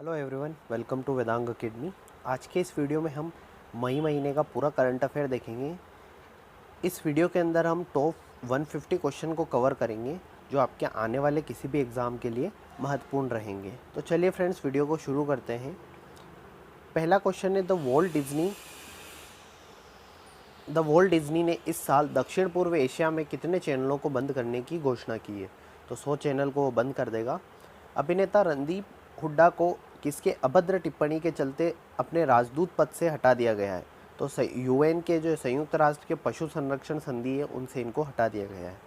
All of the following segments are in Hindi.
Hello everyone, welcome to Vedang academy. आज के इस वीडियो में हम मई महीने का पूरा करंट अफेयर देखेंगे। इस वीडियो के अंदर हम टॉप 150 क्वेश्चन को कवर करेंगे जो आपके आने वाले किसी भी एग्ज़ाम के लिए महत्वपूर्ण रहेंगे। तो चलिए फ्रेंड्स, वीडियो को शुरू करते हैं। पहला क्वेश्चन है, द वॉल्ट डिज्नी ने इस साल दक्षिण पूर्व एशिया में कितने चैनलों को बंद करने की घोषणा की है? तो 100 चैनल को वो बंद कर देगा। अभिनेता रणदीप हुड्डा को किसके अभद्र टिप्पणी के चलते अपने राजदूत पद से हटा दिया गया है? तो यूएन के जो संयुक्त राष्ट्र के पशु संरक्षण संधि है उनसे इनको हटा दिया गया है।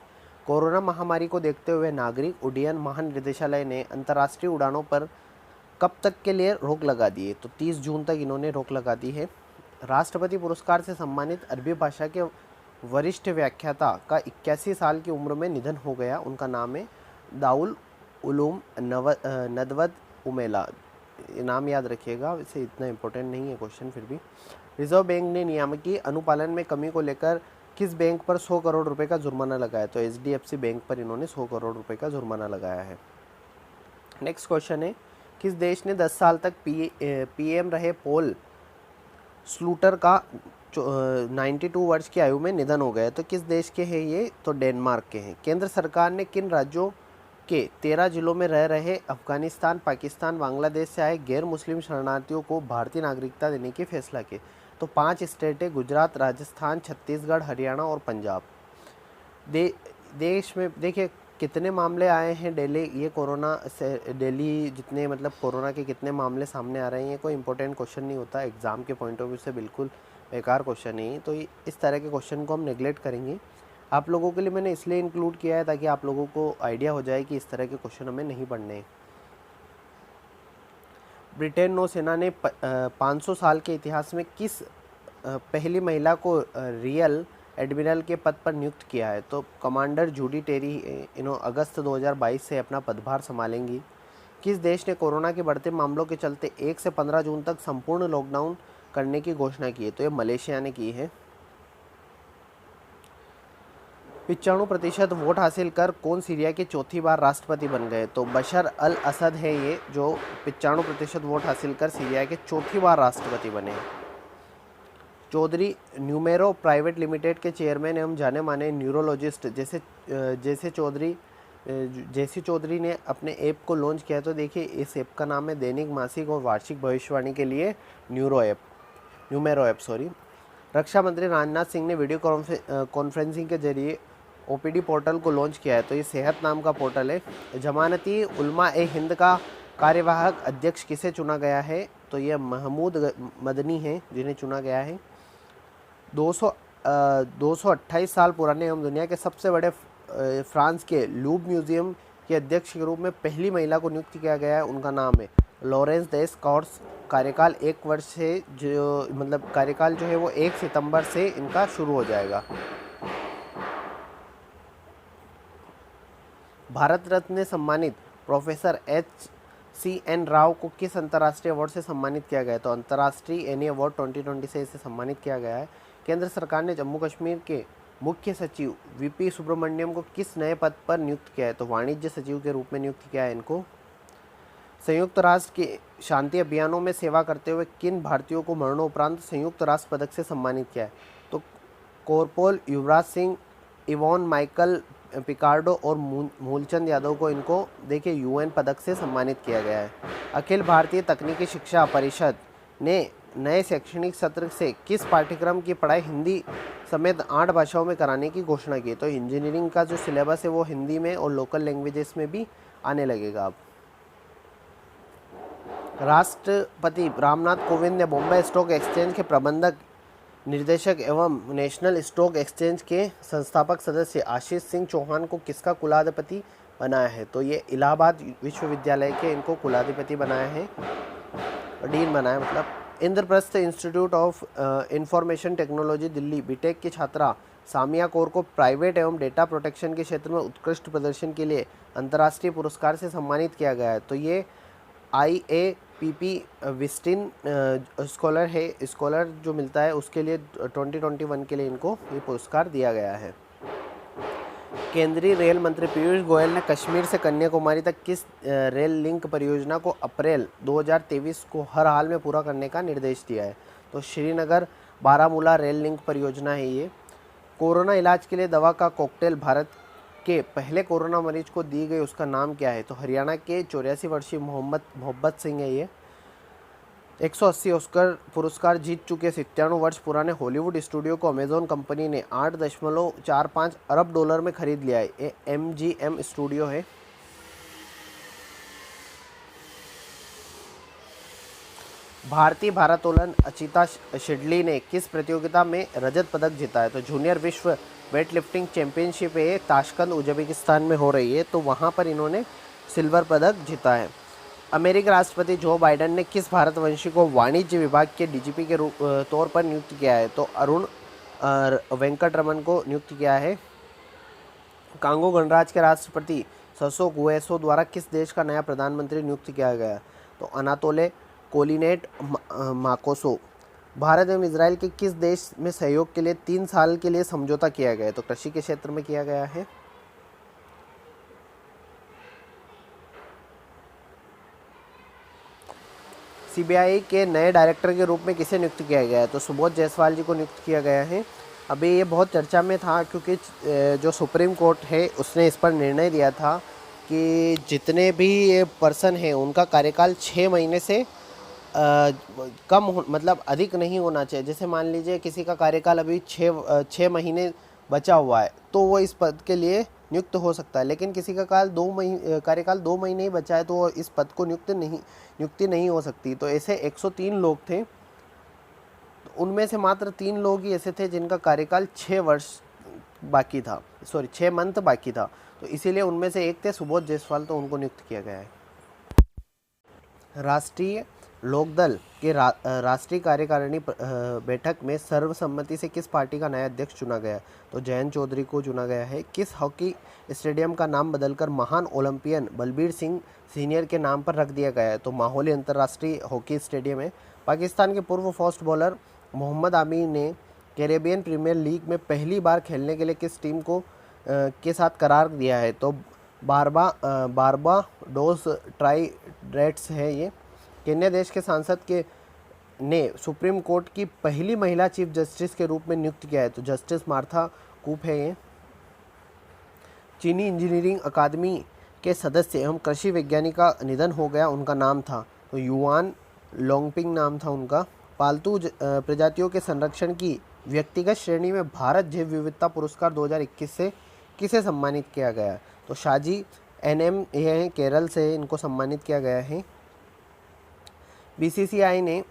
कोरोना महामारी को देखते हुए नागरिक उड्डयन महानिदेशालय ने अंतर्राष्ट्रीय उड़ानों पर कब तक के लिए रोक लगा दी है? तो 30 जून तक इन्होंने रोक लगा दी है। राष्ट्रपति पुरस्कार से सम्मानित अरबी भाषा के वरिष्ठ व्याख्याता का 81 साल की उम्र में निधन हो गया। उनका नाम है दाउल उलूम नदवत उमेला। नाम याद रखिएगा, वैसे इतना इम्पोर्टेंट नहीं है क्वेश्चन, फिर भी। रिजर्व बैंक ने नियामकीय अनुपालन में कमी को लेकर किस बैंक पर 100 करोड़ रुपए का जुर्माना लगाया? तो HDFC बैंक पर इन्होंने 100 करोड़ रुपए का जुर्माना लगाया है। नेक्स्ट क्वेश्चन है, किस देश ने 10 साल तक PM रहे पोल स्लूटर का 92 वर्ष की आयु में निधन हो गया? तो किस देश के हैं ये? तो डेनमार्क के हैं। केंद्र सरकार ने किन राज्यों के 13 जिलों में रह रहे अफगानिस्तान, पाकिस्तान, बांग्लादेश से आए गैर मुस्लिम शरणार्थियों को भारतीय नागरिकता देने की फैसला किया? तो 5 स्टेट है, गुजरात, राजस्थान, छत्तीसगढ़, हरियाणा और पंजाब। देश में देखिए कितने मामले आए हैं दिल्ली जितने मतलब कोरोना के कितने मामले सामने आ रहे हैं, ये कोई इंपॉर्टेंट क्वेश्चन नहीं होता एग्ज़ाम के पॉइंट ऑफ व्यू से, बिल्कुल बेकार क्वेश्चन नहीं है। तो इस तरह के क्वेश्चन को हम नेगलेक्ट करेंगे। आप लोगों के लिए मैंने इसलिए इंक्लूड किया है ताकि आप लोगों को आइडिया हो जाए कि इस तरह के क्वेश्चन हमें नहीं पढ़ने हैं। ब्रिटेन नौसेना ने 500 साल के इतिहास में किस पहली महिला को रियल एडमिरल के पद पर नियुक्त किया है? तो कमांडर जूडी टेरी इन्होंने अगस्त 2022 से अपना पदभार संभालेंगी। किस देश ने कोरोना के बढ़ते मामलों के चलते 1 से 15 जून तक संपूर्ण लॉकडाउन करने की घोषणा की है? तो ये मलेशिया ने की है। 95% वोट हासिल कर कौन सीरिया के चौथी बार राष्ट्रपति बन गए? तो बशर अल असद है ये, जो 95% वोट हासिल कर सीरिया के चौथी बार राष्ट्रपति बने। चौधरी न्यूमेरो प्राइवेट लिमिटेड के चेयरमैन एवं जाने माने न्यूरोलॉजिस्ट जैसी चौधरी ने अपने ऐप को लॉन्च किया। तो देखिए इस ऐप का नाम है दैनिक, मासिक और वार्षिक भविष्यवाणी के लिए न्यूमेरो ऐप। रक्षा मंत्री राजनाथ सिंह ने वीडियो कॉन्फ्रेंसिंग के जरिए OPD पोर्टल को लॉन्च किया है। तो ये सेहत नाम का पोर्टल है। जमानती उलमा ए हिंद का कार्यवाहक अध्यक्ष किसे चुना गया है? तो ये महमूद मदनी हैं जिन्हें चुना गया है। 228 साल पुराने एवं दुनिया के सबसे बड़े फ्रांस के लूव म्यूजियम के अध्यक्ष के रूप में पहली महिला को नियुक्त किया गया है। उनका नाम है लॉरेंस देस कॉर्स। कार्यकाल 1 वर्ष से कार्यकाल जो है वो 1 सितंबर से इनका शुरू हो जाएगा। भारत रत्न सम्मानित प्रोफेसर HCN राव को किस अंतर्राष्ट्रीय अवार्ड से सम्मानित किया गया है? तो अंतर्राष्ट्रीय एनी अवार्ड 2020 से इसे सम्मानित किया गया है। केंद्र सरकार ने जम्मू कश्मीर के मुख्य सचिव VP सुब्रमण्यम को किस नए पद पर नियुक्त किया है? तो वाणिज्य सचिव के रूप में नियुक्त किया है इनको। संयुक्त राष्ट्र के शांति अभियानों में सेवा करते हुए किन भारतीयों को मरणोपरांत संयुक्त राष्ट्र पदक से सम्मानित किया है? तो corporal Yuvraj Singh, Ivan Michael Picardo और मूलचंद यादव को इनको देखिए UN पदक से सम्मानित किया गया है। अखिल भारतीय तकनीकी शिक्षा परिषद ने नए शैक्षणिक सत्र से किस पाठ्यक्रम की पढ़ाई हिंदी समेत 8 भाषाओं में कराने की घोषणा की? तो इंजीनियरिंग का जो सिलेबस है वो हिंदी में और लोकल लैंग्वेजेस में भी आने लगेगा अब। राष्ट्रपति रामनाथ कोविंद ने बॉम्बे स्टॉक एक्सचेंज के प्रबंधक निर्देशक एवं नेशनल स्टॉक एक्सचेंज के संस्थापक सदस्य आशीष सिंह चौहान को किसका कुलाधिपति बनाया है? तो ये इलाहाबाद विश्वविद्यालय के इनको कुलाधिपति बनाया है, डीन बनाया मतलब। Indraprastha institute of information technology Delhi BTech की छात्रा सामिया कौर को प्राइवेट एवं डेटा प्रोटेक्शन के क्षेत्र में उत्कृष्ट प्रदर्शन के लिए अंतर्राष्ट्रीय पुरस्कार से सम्मानित किया गया है। तो ये IAPP विस्टिन स्कॉलर है, स्कॉलर जो मिलता है उसके लिए 2021 के लिए इनको ये पुरस्कार दिया गया है। केंद्रीय रेल मंत्री पीयूष गोयल ने कश्मीर से कन्याकुमारी तक किस रेल लिंक परियोजना को अप्रैल 2023 को हर हाल में पूरा करने का निर्देश दिया है? तो श्रीनगर बारामूला रेल लिंक परियोजना है ये। कोरोना इलाज के लिए दवा का कॉकटेल भारत के पहले कोरोना मरीज को दी गई, उसका नाम क्या है? तो हरियाणा के 84 वर्षीय मोहम्मद सिंह है ये। 180 ऑस्कर पुरस्कार जीत चुके 97 वर्ष पुराने हॉलीवुड स्टूडियो को अमेजॉन कंपनी ने 8.45 अरब डॉलर में खरीद लिया है। ये MGM स्टूडियो है। भारतीय भारोत्तोलन अचिता शिडली ने किस प्रतियोगिता में रजत पदक जीता है? तो जूनियर विश्व वेटलिफ्टिंग चैंपियनशिप है, ताशकंद उज्बेकिस्तान में हो रही है, तो वहाँ पर इन्होंने सिल्वर पदक जीता है। अमेरिकी राष्ट्रपति जो बाइडेन ने किस भारतवंशी को वाणिज्य विभाग के DGP के तौर पर नियुक्त किया है? तो अरुण वेंकटरमन को नियुक्त किया है। कांगो गणराज्य के राष्ट्रपति ससो गुएसो द्वारा किस देश का नया प्रधानमंत्री नियुक्त किया गया? तो अनातोले कोलिनेट माकोसो। भारत एवं इजराइल के किस देश में सहयोग के लिए 3 साल के लिए समझौता किया गया है? तो कृषि के क्षेत्र में किया गया है। CBI के नए डायरेक्टर के रूप में किसे नियुक्त किया गया है? तो सुबोध जायसवाल जी को नियुक्त किया गया है। अभी ये बहुत चर्चा में था क्योंकि जो सुप्रीम कोर्ट है उसने इस पर निर्णय दिया था कि जितने भी ये पर्सन हैं उनका कार्यकाल 6 महीने से मतलब अधिक नहीं होना चाहिए। जैसे मान लीजिए किसी का कार्यकाल अभी 6 महीने बचा हुआ है तो वो इस पद के लिए नियुक्त हो सकता है, लेकिन किसी का कार्यकाल 2 महीने ही बचा है तो वो इस पद को नियुक्ति नहीं हो सकती। तो ऐसे 103 लोग थे, तो उनमें से मात्र 3 लोग ही ऐसे थे जिनका कार्यकाल 6 मंथ बाकी था, तो इसीलिए उनमें से एक थे सुबोध जायसवाल, तो उनको नियुक्त किया गया है। राष्ट्रीय लोकदल के राष्ट्रीय कार्यकारिणी बैठक में सर्वसम्मति से किस पार्टी का नया अध्यक्ष चुना गया? तो जयंत चौधरी को चुना गया है। किस हॉकी स्टेडियम का नाम बदलकर महान ओलंपियन बलबीर सिंह सीनियर के नाम पर रख दिया गया है? तो माहौली अंतर्राष्ट्रीय हॉकी स्टेडियम है। पाकिस्तान के पूर्व फास्ट बॉलर मोहम्मद आमिर ने कैरेबियन प्रीमियर लीग में पहली बार खेलने के लिए किस टीम को के साथ करार दिया है? तो बारबाडोस ट्राइडेंट्स है ये। केन्या देश के सांसद ने सुप्रीम कोर्ट की पहली महिला चीफ जस्टिस के रूप में नियुक्त किया है? तो जस्टिस मार्था कूप है ये। चीनी इंजीनियरिंग अकादमी के सदस्य एवं कृषि वैज्ञानिक का निधन हो गया, उनका नाम था? तो युआन लोंगपिंग नाम था उनका। पालतू प्रजातियों के संरक्षण की व्यक्तिगत श्रेणी में भारत जैव विविधता पुरस्कार 2021 से किसे सम्मानित किया गया? तो शाजी NM ये हैं, केरल से इनको सम्मानित किया गया है। BCCI ने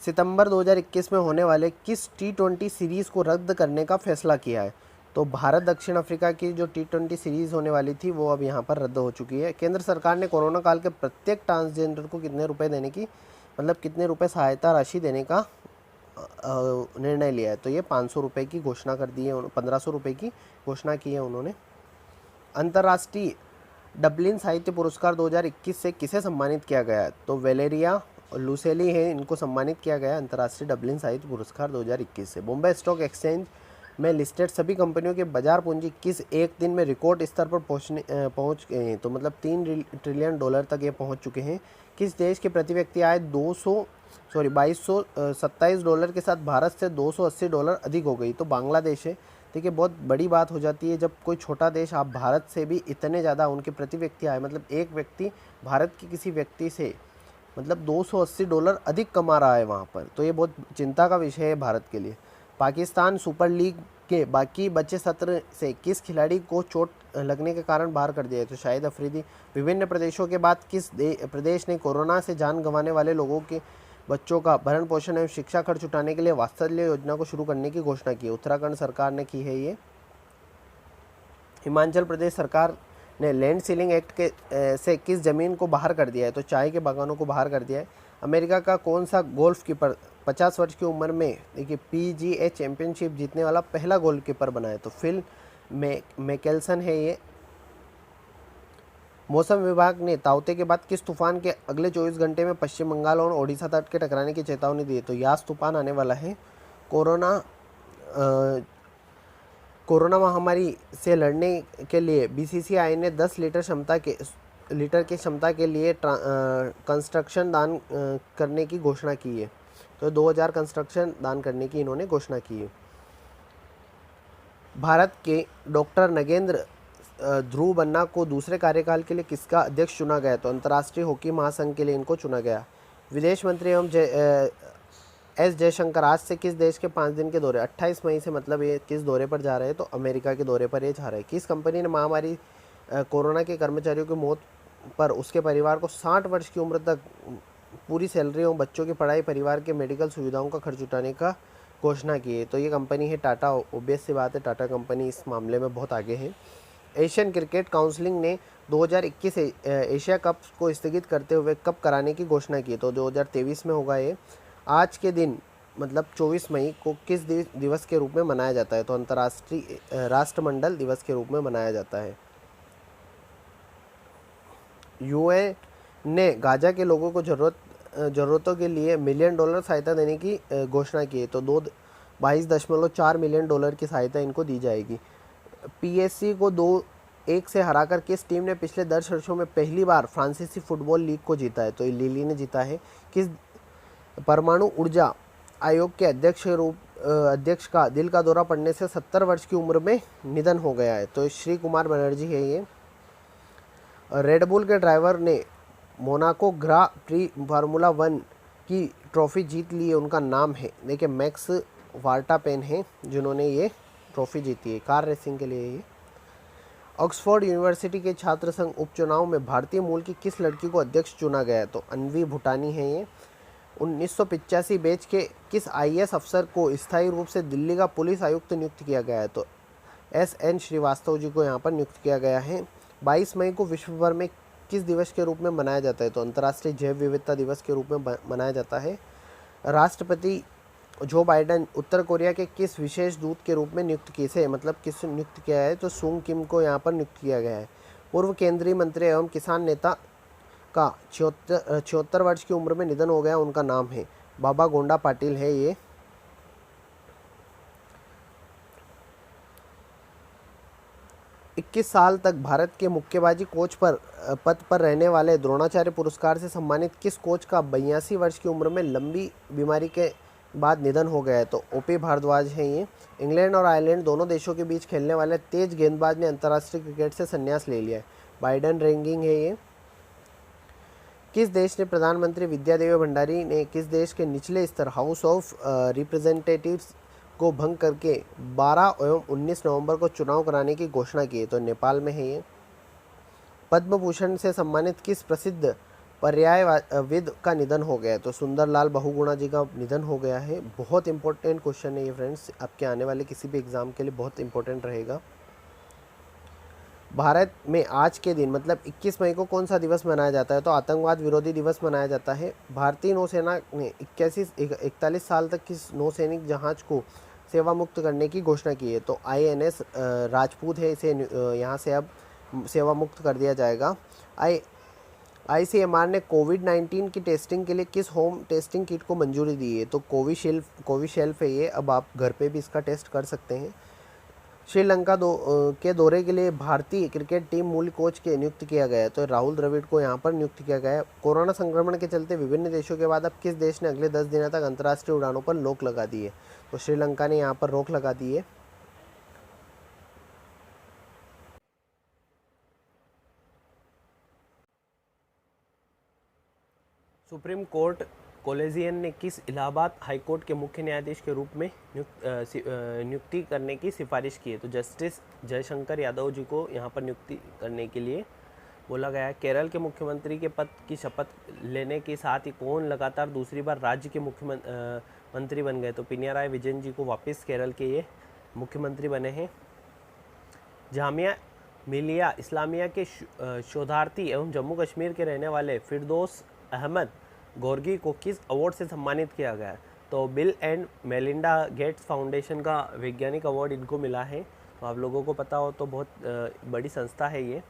सितंबर 2021 में होने वाले किस T20 सीरीज़ को रद्द करने का फैसला किया है? तो भारत दक्षिण अफ्रीका की जो T20 सीरीज़ होने वाली थी वो अब यहाँ पर रद्द हो चुकी है। केंद्र सरकार ने कोरोना काल के प्रत्येक ट्रांसजेंडर को कितने रुपए देने की कितने रुपए सहायता राशि देने का निर्णय लिया है? तो ये 500 रुपये की घोषणा कर दी है, 1500 रुपये की घोषणा की है उन्होंने। अंतर्राष्ट्रीय डबलिन साहित्य पुरस्कार 2021 से किसे सम्मानित किया गया है? तो वेलेरिया लुसेली है, इनको सम्मानित किया गया अंतर्राष्ट्रीय डबलिन साहित्य पुरस्कार 2021 से। बॉम्बे स्टॉक एक्सचेंज में लिस्टेड सभी कंपनियों के बाजार पूंजी किस एक दिन में रिकॉर्ड स्तर पर पहुंच गए हैं? तो मतलब 3 ट्रिलियन डॉलर तक ये पहुंच चुके हैं। किस देश की प्रति व्यक्ति आय 2227 डॉलर के साथ भारत से 280 डॉलर अधिक हो गई? तो बांग्लादेश है। देखिए बहुत बड़ी बात हो जाती है जब कोई छोटा देश आप भारत से भी इतने ज़्यादा उनके प्रति व्यक्ति आए, मतलब एक व्यक्ति भारत के किसी व्यक्ति से 280 डॉलर अधिक कमा रहा है वहाँ पर, तो ये बहुत चिंता का विषय है भारत के लिए। पाकिस्तान सुपर लीग के बाकी बचे सत्र से किस खिलाड़ी को चोट लगने के कारण बाहर कर दिया है? तो शाहिद अफरीदी। विभिन्न प्रदेशों के बाद किस प्रदेश ने कोरोना से जान गंवाने वाले लोगों के बच्चों का भरण पोषण एवं शिक्षा खर्च उठाने के लिए वात्सल्य योजना को शुरू करने की घोषणा की? उत्तराखंड सरकार ने की है ये। हिमाचल प्रदेश सरकार ने लैंड सीलिंग एक्ट के से किस ज़मीन को बाहर कर दिया है? तो चाय के बागानों को बाहर कर दिया है। अमेरिका का कौन सा गोल्फ कीपर 50 वर्ष की उम्र में देखिए PGA चैंपियनशिप जीतने वाला पहला गोलकीपर बना है? तो फिल मैकेल्सन है ये। मौसम विभाग ने ताउते के बाद किस तूफान के अगले 24 घंटे में पश्चिम बंगाल और ओडिशा तट के टकराने की चेतावनी दी है? तो यास तूफान आने वाला है। कोरोना महामारी से लड़ने के लिए बीसीसीआई ने 10 लीटर की क्षमता के लिए कंस्ट्रक्शन दान करने की घोषणा की है। तो 2000 कंस्ट्रक्शन दान करने की इन्होंने घोषणा की है। भारत के डॉक्टर नगेंद्र ध्रुव बन्ना को दूसरे कार्यकाल के लिए किसका अध्यक्ष चुना गया? तो अंतर्राष्ट्रीय हॉकी महासंघ के लिए इनको चुना गया। विदेश मंत्री एवं एस जयशंकर आज से किस देश के 5 दिन के दौरे, 28 मई से, मतलब ये किस दौरे पर जा रहे हैं? तो अमेरिका के दौरे पर ये जा रहे हैं। किस कंपनी ने महामारी कोरोना के कर्मचारियों की मौत पर उसके परिवार को 60 वर्ष की उम्र तक पूरी सैलरी एवं बच्चों की पढ़ाई, परिवार के मेडिकल सुविधाओं का खर्च उठाने का घोषणा की है? तो ये कंपनी है टाटा। ऑब्वियस सी बात है, टाटा कंपनी इस मामले में बहुत आगे है। एशियन क्रिकेट काउंसिल ने 2021 एशिया कप को स्थगित करते हुए कब कराने की घोषणा की? तो 2023 में होगा ये। आज के दिन मतलब 24 मई को किस दिवस के रूप में मनाया जाता है? तो अंतर्राष्ट्रीय राष्ट्रमंडल दिवस के रूप में मनाया जाता है। यूएन ने गाजा के लोगों को ज़रूरतों के लिए $1 मिलियन सहायता देने की घोषणा की है। तो 22.4 मिलियन डॉलर की सहायता इनको दी जाएगी। पीएससी को 2-1 से हराकर किस टीम ने पिछले 10 वर्षों में पहली बार फ्रांसीसी फुटबॉल लीग को जीता है? तो लिली ने जीता है। किस परमाणु ऊर्जा आयोग के अध्यक्ष का दिल का दौरा पड़ने से 70 वर्ष की उम्र में निधन हो गया है? तो श्री कुमार बनर्जी है ये। रेडबुल के ड्राइवर ने मोनाको ग्रा प्री फार्मूला 1 की ट्रॉफी जीत ली है, उनका नाम है, देखिए मैक्स वर्स्टैपेन है जिन्होंने ये ट्रॉफी जीती है कार रेसिंग के लिए। ये ऑक्सफोर्ड यूनिवर्सिटी के छात्र संघ उपचुनाव में भारतीय मूल की किस लड़की को अध्यक्ष चुना गया है? तो अन्वी भूटानी है ये। 1985 बैच के किस आईएएस अफसर को स्थायी रूप से दिल्ली का पुलिस आयुक्त नियुक्त किया गया है? तो एसएन श्रीवास्तव जी को यहाँ पर नियुक्त किया गया है। 22 मई को विश्व भर में किस दिवस के रूप में मनाया जाता है? तो अंतर्राष्ट्रीय जैव विविधता दिवस के रूप में मनाया जाता है। राष्ट्रपति जो बाइडेन उत्तर कोरिया के किस विशेष दूत के रूप में नियुक्त किस नियुक्त किया है? तो सुंग किम को यहाँ पर नियुक्त किया गया है। पूर्व केंद्रीय मंत्री एवं किसान नेता का 76 वर्ष की उम्र में निधन हो गया, उनका नाम है बाबा गोंडा पाटिल है ये। 21 साल तक भारत के मुक्केबाजी कोच पद पर रहने वाले द्रोणाचार्य पुरस्कार से सम्मानित किस कोच का 82 वर्ष की उम्र में लंबी बीमारी के बाद निधन हो गया है? तो ओपी भारद्वाज हैं ये। इंग्लैंड और आयरलैंड दोनों देशों के बीच खेलने वाले तेज गेंदबाज ने अंतर्राष्ट्रीय क्रिकेट से संन्यास ले लिया है, बाइडन रैंकिंग है ये। किस देश ने प्रधानमंत्री विद्या देवी भंडारी ने किस देश के निचले स्तर हाउस ऑफ रिप्रेजेंटेटिव्स को भंग करके 12 एवं 19 नवंबर को चुनाव कराने की घोषणा की है? तो नेपाल में है ये। पद्म भूषण से सम्मानित किस प्रसिद्ध पर्यायविद का निधन हो गया है? तो सुंदरलाल बहुगुणा जी का निधन हो गया है। बहुत इंपॉर्टेंट क्वेश्चन है ये फ्रेंड्स, आपके आने वाले किसी भी एग्जाम के लिए बहुत इंपॉर्टेंट रहेगा। भारत में आज के दिन मतलब 21 मई को कौन सा दिवस मनाया जाता है? तो आतंकवाद विरोधी दिवस मनाया जाता है। भारतीय नौसेना ने 41 साल तक किस नौसैनिक जहाज को सेवा मुक्त करने की घोषणा की है? तो आईएनएस राजपूत है, इसे यहाँ से अब सेवा मुक्त कर दिया जाएगा। आईसीएमआर ने कोविड-19 की टेस्टिंग के लिए किस होम टेस्टिंग किट को मंजूरी दी है? तो कोविशील्ड है ये, अब आप घर पे भी इसका टेस्ट कर सकते हैं। श्रीलंका के दौरे के लिए भारतीय क्रिकेट टीम मूल कोच के नियुक्त किया गया है? तो राहुल द्रविड़ को यहाँ पर नियुक्त किया गया है। कोरोना संक्रमण के चलते विभिन्न देशों के बाद अब किस देश ने अगले 10 दिनों तक अंतर्राष्ट्रीय उड़ानों पर रोक लगा दी है? तो श्रीलंका ने यहाँ पर रोक लगा दी है। सुप्रीम कोर्ट कॉलेजियन ने किस इलाहाबाद हाईकोर्ट के मुख्य न्यायाधीश के रूप में नियुक्ति करने की सिफारिश की है? तो जस्टिस जयशंकर यादव जी को यहाँ पर नियुक्ति करने के लिए बोला गया है। केरल के मुख्यमंत्री के पद की शपथ लेने के साथ ही कौन लगातार दूसरी बार राज्य के मुख्यमंत्री बन गए? तो पिनिराई विजयन जी को वापस केरल के ये मुख्यमंत्री बने हैं। जामिया मिलिया इस्लामिया के शोधार्थी एवं जम्मू कश्मीर के रहने वाले फिरदौस अहमद गोर्गी को किस अवार्ड से सम्मानित किया गया है? तो bill and Melinda Gates foundation का वैज्ञानिक अवार्ड इनको मिला है। तो आप लोगों को पता हो तो बहुत बड़ी संस्था है ये।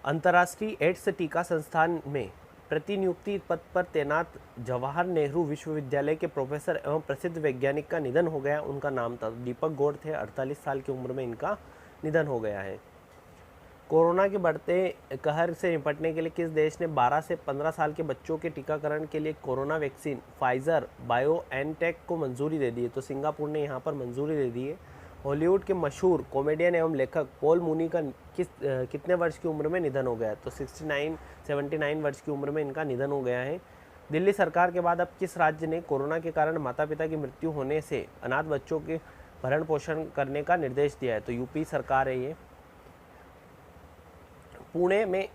अंतर्राष्ट्रीय एड्स टीका संस्थान में प्रतिनियुक्ति पद पर तैनात जवाहर नेहरू विश्वविद्यालय के प्रोफेसर एवं प्रसिद्ध वैज्ञानिक का निधन हो गया। उनका नाम था दीपक गौड़ थे। 48 साल की उम्र में इनका निधन हो गया है। कोरोना के बढ़ते कहर से निपटने के लिए किस देश ने 12 से 15 साल के बच्चों के टीकाकरण के लिए कोरोना वैक्सीन फाइजर बायोएनटेक को मंजूरी दे दी है? तो सिंगापुर ने यहाँ पर मंजूरी दे दी है। हॉलीवुड के मशहूर कॉमेडियन एवं लेखक पॉल मूनी का कितने वर्ष की उम्र में निधन हो गया? तो 79 वर्ष की उम्र में इनका निधन हो गया है। दिल्ली सरकार के बाद अब किस राज्य ने कोरोना के कारण माता पिता की मृत्यु होने से अनाथ बच्चों के भरण पोषण करने का निर्देश दिया है? तो यूपी सरकार है ये। पुणे में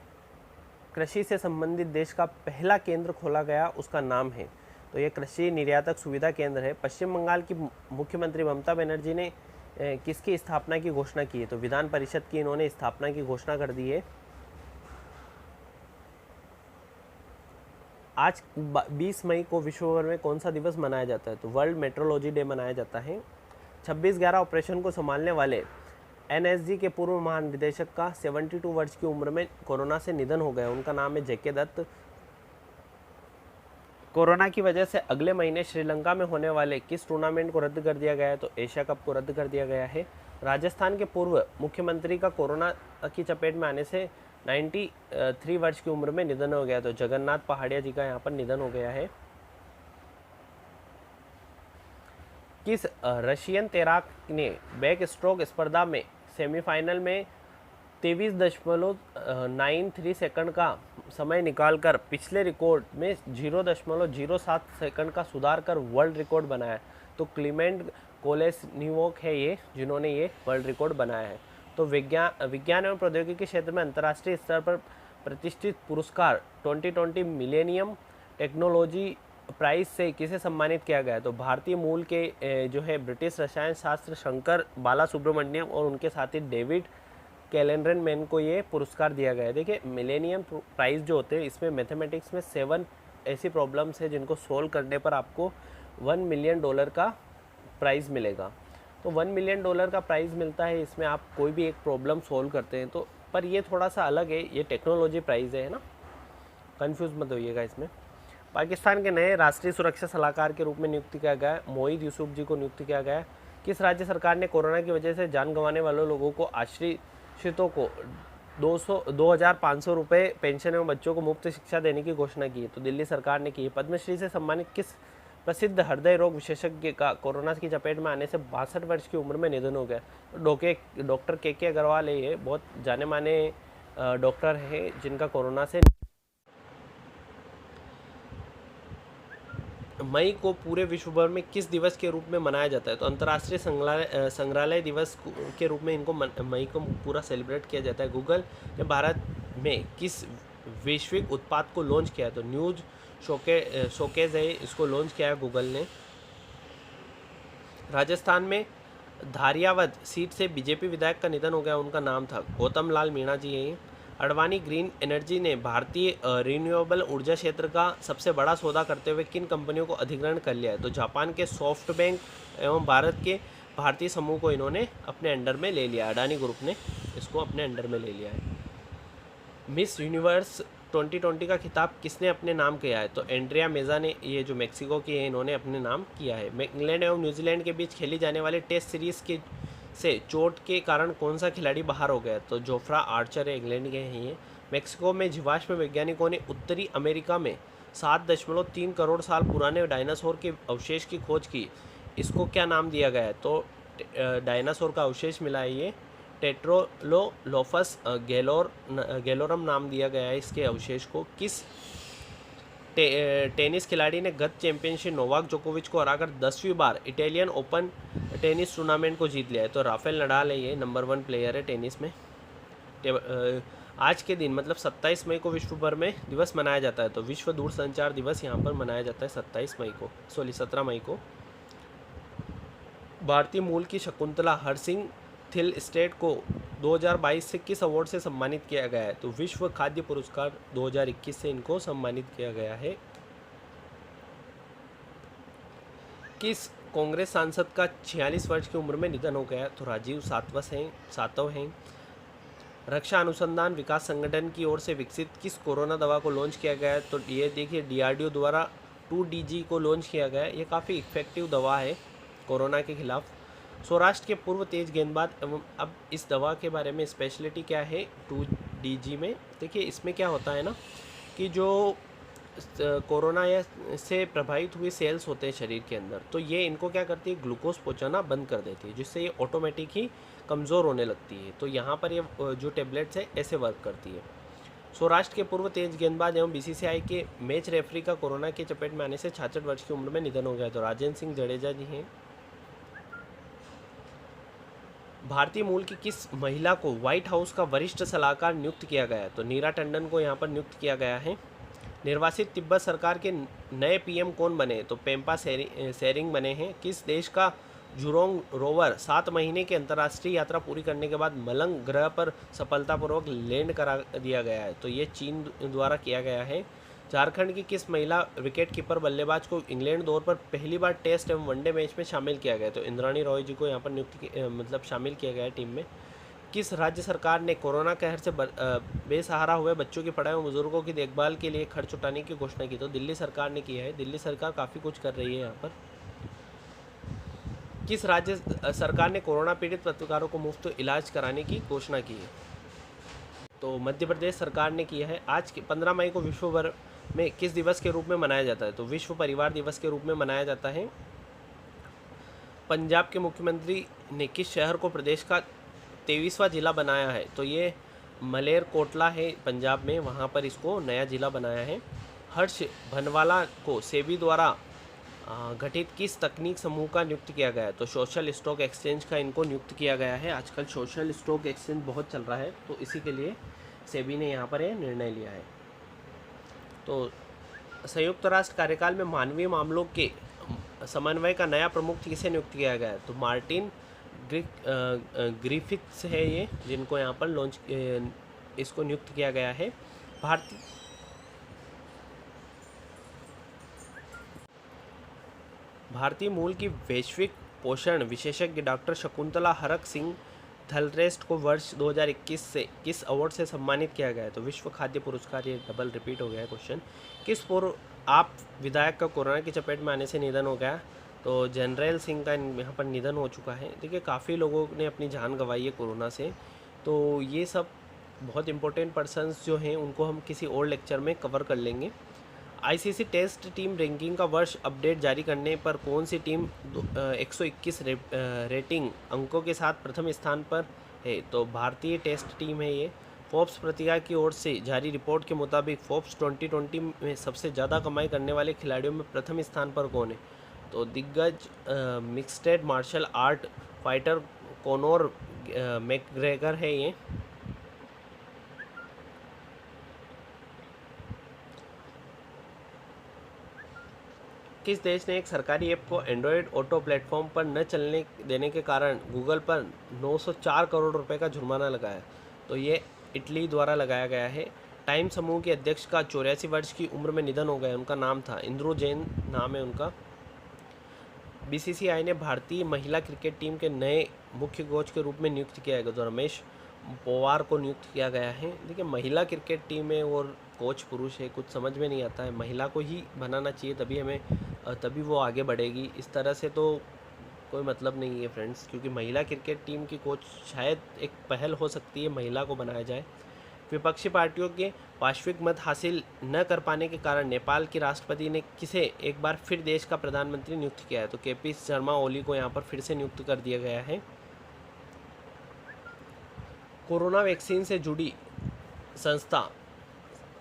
कृषि से संबंधित देश का पहला केंद्र खोला गया, उसका नाम है, तो ये कृषि निर्यातक सुविधा केंद्र है। पश्चिम बंगाल की मुख्यमंत्री ममता बनर्जी ने किसकी स्थापना की घोषणा की है? तो विधान परिषद की इन्होंने स्थापना की घोषणा कर दी है। आज 20 मई को विश्व भर में कौन सा दिवस मनाया जाता है? तो वर्ल्ड मेट्रोलॉजी डे मनाया जाता है। 26/11 ऑपरेशन को संभालने वाले एनएसजी के पूर्व महानिदेशक का 72 वर्ष की उम्र में कोरोना से निधन हो गया। उनका नाम है जेके दत्त। कोरोना की वजह से अगले महीने श्रीलंका में होने वाले किस टूर्नामेंट को रद्द कर दिया गया है? तो एशिया कप को रद्द कर दिया गया है। राजस्थान के पूर्व मुख्यमंत्री का कोरोना की चपेट में आने से 93 वर्ष की उम्र में निधन हो गया। तो जगन्नाथ पहाड़िया जी का यहाँ पर निधन हो गया है। किस रशियन तैराक ने बैक स्ट्रोक स्पर्धा में सेमीफाइनल में 23.93 सेकंड का समय निकालकर पिछले रिकॉर्ड में 0.07 सेकंड का सुधार कर वर्ल्ड रिकॉर्ड बनाया है? तो क्लीमेंट कोलेस्निवोक है ये, जिन्होंने ये वर्ल्ड रिकॉर्ड बनाया है। तो विज्ञान एवं प्रौद्योगिकी क्षेत्र में अंतर्राष्ट्रीय स्तर पर प्रतिष्ठित पुरस्कार 2020 मिलेनियम टेक्नोलॉजी प्राइज से किसे सम्मानित किया गया? तो भारतीय मूल के जो है ब्रिटिश रसायन शास्त्र शंकर बालासुब्रमण्यम और उनके साथी डेविड कैलेंड्रन मैन को ये पुरस्कार दिया गया है। देखिए मिलेनियम प्राइज़ जो होते हैं इसमें मैथमेटिक्स में 7 ऐसी प्रॉब्लम्स है जिनको सोल्व करने पर आपको $1 मिलियन का प्राइज़ मिलेगा। तो $1 मिलियन का प्राइज़ मिलता है, इसमें आप कोई भी एक प्रॉब्लम सोल्व करते हैं। तो पर ये थोड़ा सा अलग है, ये टेक्नोलॉजी प्राइज़ है ना, कंफ्यूज मत होइएगा इसमें। पाकिस्तान के नए राष्ट्रीय सुरक्षा सलाहकार के रूप में नियुक्ति किया गया है, मोहित यूसुफ जी को नियुक्त किया गया है। किस राज्य सरकार ने कोरोना की वजह से जान गंवाने वाले लोगों को आश्रितों को 2,500 रुपये पेंशन एवं बच्चों को मुफ्त शिक्षा देने की घोषणा की है? तो दिल्ली सरकार ने की है। पद्मश्री से सम्मानित किस प्रसिद्ध हृदय रोग विशेषज्ञ का कोरोना की चपेट में आने से 62 वर्ष की उम्र में निधन हो गया? डॉक्टर के अग्रवाल है, ये बहुत जाने माने डॉक्टर है जिनका कोरोना से। मई को पूरे विश्व भर में किस दिवस के रूप में मनाया जाता है? तो अंतर्राष्ट्रीय संग्रहालय दिवस के रूप में इनको मई को पूरा सेलिब्रेट किया जाता है। गूगल ने भारत में किस वैश्विक उत्पाद को लॉन्च किया है? तो न्यूज़ शोकेज है, इसको लॉन्च किया है गूगल ने। राजस्थान में धारियावद सीट से बीजेपी विधायक का निधन हो गया, उनका नाम था गौतम लाल मीणा जी है। अडवाणी ग्रीन एनर्जी ने भारतीय रिन्यूएबल ऊर्जा क्षेत्र का सबसे बड़ा सौदा करते हुए किन कंपनियों को अधिग्रहण कर लिया है? तो जापान के सॉफ्टबैंक एवं भारत के भारतीय समूह को इन्होंने अपने अंडर में ले लिया। अडानी ग्रुप ने इसको अपने अंडर में ले लिया है। मिस यूनिवर्स 2020 का खिताब किसने अपने नाम किया है? तो एंड्रिया मेजा ने, ये जो मैक्सिको की है, इन्होंने अपने नाम किया है। इंग्लैंड एवं न्यूजीलैंड के बीच खेली जाने वाली टेस्ट सीरीज़ के से चोट के कारण कौन सा खिलाड़ी बाहर हो गया? तो जोफ्रा आर्चर है, इंग्लैंड के हैं ये। मेक्सिको में जीवाश्म वैज्ञानिकों ने उत्तरी अमेरिका में 7.3 करोड़ साल पुराने डायनासोर के अवशेष की खोज की, इसको क्या नाम दिया गया है? तो डायनासोर का अवशेष मिला है ये, टेट्रोलोलोफस गैलोरम नाम दिया गया है इसके अवशेष को। किस टेनिस खिलाड़ी ने गत चैंपियनशिप नोवाक जोकोविच को हराकर 10वीं बार इटालियन ओपन टेनिस टूर्नामेंट को जीत लिया है? तो राफेल नडाल है, ये नंबर 1 प्लेयर है टेनिस में। आज के दिन मतलब 27 मई को विश्व भर में दिवस मनाया जाता है, तो विश्व दूरसंचार दिवस यहाँ पर मनाया जाता है 17 मई को। भारतीय मूल की शकुंतला हरसिंह थिल स्टेट को 2022 से किस अवार्ड से सम्मानित किया गया है? तो विश्व खाद्य पुरस्कार 2021 से इनको सम्मानित किया गया है। किस कांग्रेस सांसद का 46 वर्ष की उम्र में निधन हो गया? तो राजीव सातव हैं। रक्षा अनुसंधान विकास संगठन की ओर से विकसित किस कोरोना दवा को लॉन्च किया गया है? तो ये देखिए DRDO द्वारा 2DG को लॉन्च किया गया है। ये काफ़ी इफ़ेक्टिव दवा है कोरोना के खिलाफ। सौराष्ट्र के पूर्व तेज गेंदबाज एवं अब इस दवा के बारे में स्पेशलिटी क्या है 2DG में? देखिए इसमें क्या होता है ना कि जो कोरोना या से प्रभावित हुए सेल्स होते हैं शरीर के अंदर, तो ये इनको क्या करती है, ग्लूकोज पहुंचाना बंद कर देती है, जिससे ये ऑटोमेटिक ही कमज़ोर होने लगती है। तो यहाँ पर ये जो टेबलेट्स है ऐसे वर्क करती है। सौराष्ट्र के पूर्व तेज गेंदबाज एवं BCCI के मैच रेफरी का कोरोना की चपेट में आने से 66 वर्ष की उम्र में निधन हो गया। तो राजेंद्र सिंह जडेजा जी हैं। भारतीय मूल की किस महिला को व्हाइट हाउस का वरिष्ठ सलाहकार नियुक्त किया गया है? तो नीरा टंडन को यहाँ पर नियुक्त किया गया है। निर्वासित तिब्बत सरकार के नए PM कौन बने? तो पेम्पा सेरिंग बने हैं। किस देश का जुरोंग रोवर 7 महीने की अंतर्राष्ट्रीय यात्रा पूरी करने के बाद मलंग ग्रह पर सफलतापूर्वक लैंड करा दिया गया है? तो ये चीन द्वारा किया गया है। झारखंड की किस महिला विकेट कीपर बल्लेबाज को इंग्लैंड दौर पर पहली बार टेस्ट एवं वनडे मैच में शामिल किया गया? तो इंद्राणी रॉय जी को यहाँ पर मतलब शामिल किया गया है टीम में। किस राज्य सरकार ने कोरोना कहर से बेसहारा हुए बच्चों की पढ़ाई और बुजुर्गों की देखभाल के लिए खर्च उठाने की घोषणा की? तो दिल्ली सरकार ने किया है। दिल्ली सरकार काफ़ी कुछ कर रही है यहाँ पर। किस राज्य सरकार ने कोरोना पीड़ित पत्रकारों को मुफ्त इलाज कराने की घोषणा की है? तो मध्य प्रदेश सरकार ने किया है। आज के 15 मई को विश्व भर में किस दिवस के रूप में मनाया जाता है? तो विश्व परिवार दिवस के रूप में मनाया जाता है। पंजाब के मुख्यमंत्री ने किस शहर को प्रदेश का 23वां जिला बनाया है? तो ये मलेरकोटला है पंजाब में, वहाँ पर इसको नया जिला बनाया है। हर्ष भनवाला को सेबी द्वारा गठित किस तकनीक समूह का नियुक्त किया गया है? तो सोशल स्टॉक एक्सचेंज का इनको नियुक्त किया गया है। आजकल सोशल स्टॉक एक्सचेंज बहुत चल रहा है, तो इसी के लिए सेबी ने यहाँ पर यह निर्णय लिया है। तो संयुक्त राष्ट्र कार्यकाल में मानवीय मामलों के समन्वय का नया प्रमुख किसे नियुक्त किया गया है? तो मार्टिन ग्रिफिथ्स है ये, जिनको यहाँ पर लॉन्च इसको नियुक्त किया गया है। भारतीय मूल की वैश्विक पोषण विशेषज्ञ डॉक्टर शकुंतला हरक सिंह थलरेस्ट को वर्ष 2021 से किस अवार्ड से सम्मानित किया गया है? तो विश्व खाद्य पुरस्कार। ये डबल रिपीट हो गया है क्वेश्चन। किस पूर्व आप विधायक का कोरोना की चपेट में आने से निधन हो गया? तो जनरल सिंह का यहाँ पर निधन हो चुका है। देखिए काफ़ी लोगों ने अपनी जान गंवाई है कोरोना से, तो ये सब बहुत इंपॉर्टेंट पर्सन्स जो हैं उनको हम किसी और लेक्चर में कवर कर लेंगे। ICC टेस्ट टीम रैंकिंग का वर्ष अपडेट जारी करने पर कौन सी टीम 121 रेटिंग अंकों के साथ प्रथम स्थान पर है? तो भारतीय टेस्ट टीम है ये। फोर्ब्स पत्रिका की ओर से जारी रिपोर्ट के मुताबिक फोर्ब्स 2020 में सबसे ज़्यादा कमाई करने वाले खिलाड़ियों में प्रथम स्थान पर कौन है? तो दिग्गज मिक्सड मार्शल आर्ट फाइटर कोनोर मैकग्रेगर है ये। किस देश ने एक सरकारी ऐप को एंड्रॉयड ऑटो प्लेटफॉर्म पर न चलने देने के कारण गूगल पर 904 करोड़ रुपए का जुर्माना लगाया? तो ये इटली द्वारा लगाया गया है। टाइम समूह के अध्यक्ष का 84 वर्ष की उम्र में निधन हो गया। उनका नाम था इंद्रू जैन, नाम है उनका। BCCI ने भारतीय महिला क्रिकेट टीम के नए मुख्य कोच के रूप में नियुक्त किया गया। तो रमेश पोवार को नियुक्त किया गया है। देखिए महिला क्रिकेट टीम में और कोच पुरुष है, कुछ समझ में नहीं आता है। महिला को ही बनाना चाहिए, तभी वो आगे बढ़ेगी। इस तरह से तो कोई मतलब नहीं है फ्रेंड्स, क्योंकि महिला क्रिकेट टीम की कोच शायद एक पहल हो सकती है, महिला को बनाया जाए। विपक्षी पार्टियों के वास्तविक मत हासिल न कर पाने के कारण नेपाल के राष्ट्रपति ने किसे एक बार फिर देश का प्रधानमंत्री नियुक्त किया है? तो KP शर्मा ओली को यहाँ पर फिर से नियुक्त कर दिया गया है। कोरोना वैक्सीन से जुड़ी संस्था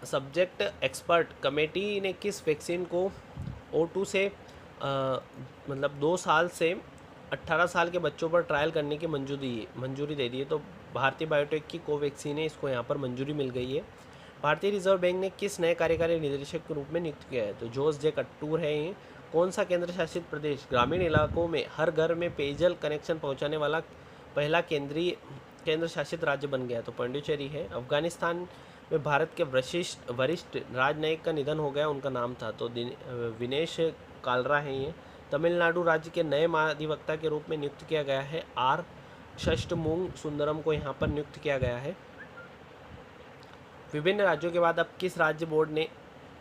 सब्जेक्ट एक्सपर्ट कमेटी ने किस वैक्सीन को O2 से मतलब 2 साल से 18 साल के बच्चों पर ट्रायल करने की मंजूरी दे दी है? तो भारतीय बायोटेक की कोवैक्सीन है, इसको यहाँ पर मंजूरी मिल गई है। भारतीय रिजर्व बैंक ने किस नए कार्यकारी निदेशक के रूप में नियुक्त किया है? तो जोस जे कट्टूर है ये। कौन सा केंद्र शासित प्रदेश ग्रामीण इलाकों में हर घर में पेयजल कनेक्शन पहुँचाने वाला पहला केंद्र शासित राज्य बन गया? तो पांडिचेरी है। अफगानिस्तान में भारत के वरिष्ठ राजनयिक का निधन हो गया, उनका नाम था तो विनेश कालरा है ये। तमिलनाडु राज्य के नए महाधिवक्ता के रूप में नियुक्त किया गया है R षष्ठमूंग सुंदरम को यहाँ पर नियुक्त किया गया है। विभिन्न राज्यों के बाद अब किस राज्य बोर्ड ने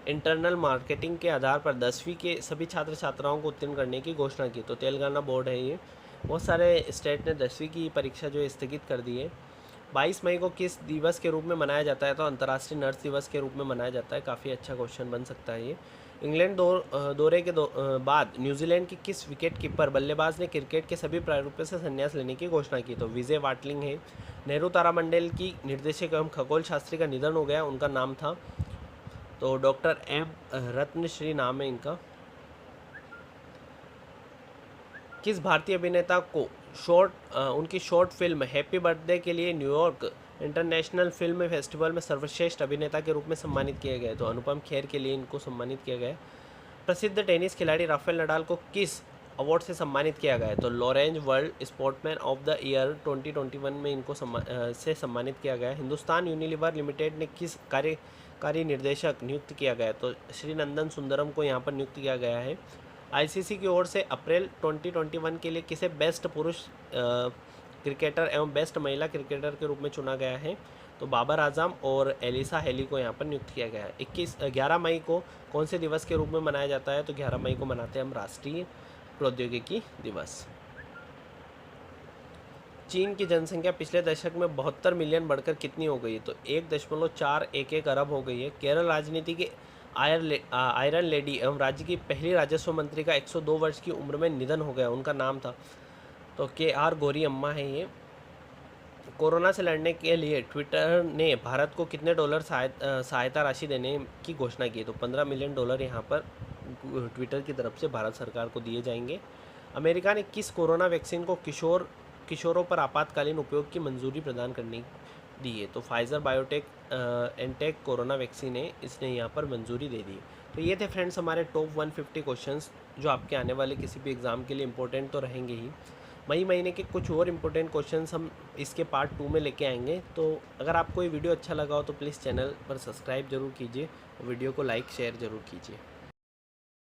इंटरनल मार्केटिंग के आधार पर 10वीं के सभी छात्र छात्राओं को उत्तीर्ण करने की घोषणा की? तो तेलंगाना बोर्ड है ये। बहुत सारे स्टेट ने 10वीं की परीक्षा जो है स्थगित कर दी है। 22 मई को किस दिवस के रूप में मनाया जाता है? तो अंतर्राष्ट्रीय नर्स दिवस के रूप में मनाया जाता है। काफ़ी अच्छा क्वेश्चन बन सकता है ये। इंग्लैंड दौरे के बाद न्यूजीलैंड की किस विकेट कीपर बल्लेबाज ने क्रिकेट के सभी प्रारूपों से संन्यास लेने की घोषणा की? तो विजय वाटलिंग है। नेहरू तारामंडल की निर्देशक एवं खगोल शास्त्री का निधन हो गया, उनका नाम था तो डॉक्टर एम रत्नश्री नाम है इनका। किस भारतीय अभिनेता को उनकी शॉर्ट फिल्म हैप्पी बर्थडे के लिए न्यूयॉर्क इंटरनेशनल फिल्म फेस्टिवल में सर्वश्रेष्ठ अभिनेता के रूप में सम्मानित किया गया है? तो अनुपम खेर के लिए इनको सम्मानित किया गया है। प्रसिद्ध टेनिस खिलाड़ी राफेल नडाल को किस अवार्ड से सम्मानित किया गया है? तो Lorentz world sportsman of the year 2021 में इनको से सम्मानित किया गया है। हिंदुस्तान यूनिलीवर लिमिटेड ने किस कार्यकारी निर्देशक नियुक्त किया गया है? तो श्री नंदन सुंदरम को यहाँ पर नियुक्त किया गया है। आईसीसी की ओर से अप्रैल 2021 के लिए किसे बेस्ट पुरुष क्रिकेटर एवं बेस्ट महिला क्रिकेटर के रूप में चुना गया है? तो बाबर आजम और एलिसा हेली को यहाँ पर नियुक्त किया गया है। 11 मई को कौन से दिवस के रूप में मनाया जाता है? तो 11 मई को मनाते हैं हम राष्ट्रीय प्रौद्योगिकी दिवस। चीन की जनसंख्या पिछले दशक में 72 मिलियन बढ़कर कितनी हो गई है? तो 1.411 अरब हो गई है। केरल राजनीति के आयरन लेडी एवं राज्य की पहली राजस्व मंत्री का 102 वर्ष की उम्र में निधन हो गया, उनका नाम था तो KR गौरी अम्मा है ये। कोरोना से लड़ने के लिए ट्विटर ने भारत को कितने डॉलर सहायता राशि देने की घोषणा की? तो 15 मिलियन डॉलर यहाँ पर ट्विटर की तरफ से भारत सरकार को दिए जाएंगे। अमेरिका ने किस कोरोना वैक्सीन को किशोरों पर आपातकालीन उपयोग की मंजूरी प्रदान करने दी है? तो Pfizer biotech NTech corona vaccine है, इसने यहाँ पर मंजूरी दे दी। तो ये थे फ्रेंड्स हमारे टॉप 150 क्वेश्चंस जो आपके आने वाले किसी भी एग्ज़ाम के लिए इंपॉर्टेंट तो रहेंगे ही। मई महीने के कुछ और इम्पोर्टेंट क्वेश्चंस हम इसके पार्ट 2 में लेके आएंगे। तो अगर आपको ये वीडियो अच्छा लगा हो तो प्लीज़ चैनल पर सब्सक्राइब जरूर कीजिए और वीडियो को लाइक शेयर ज़रूर कीजिए।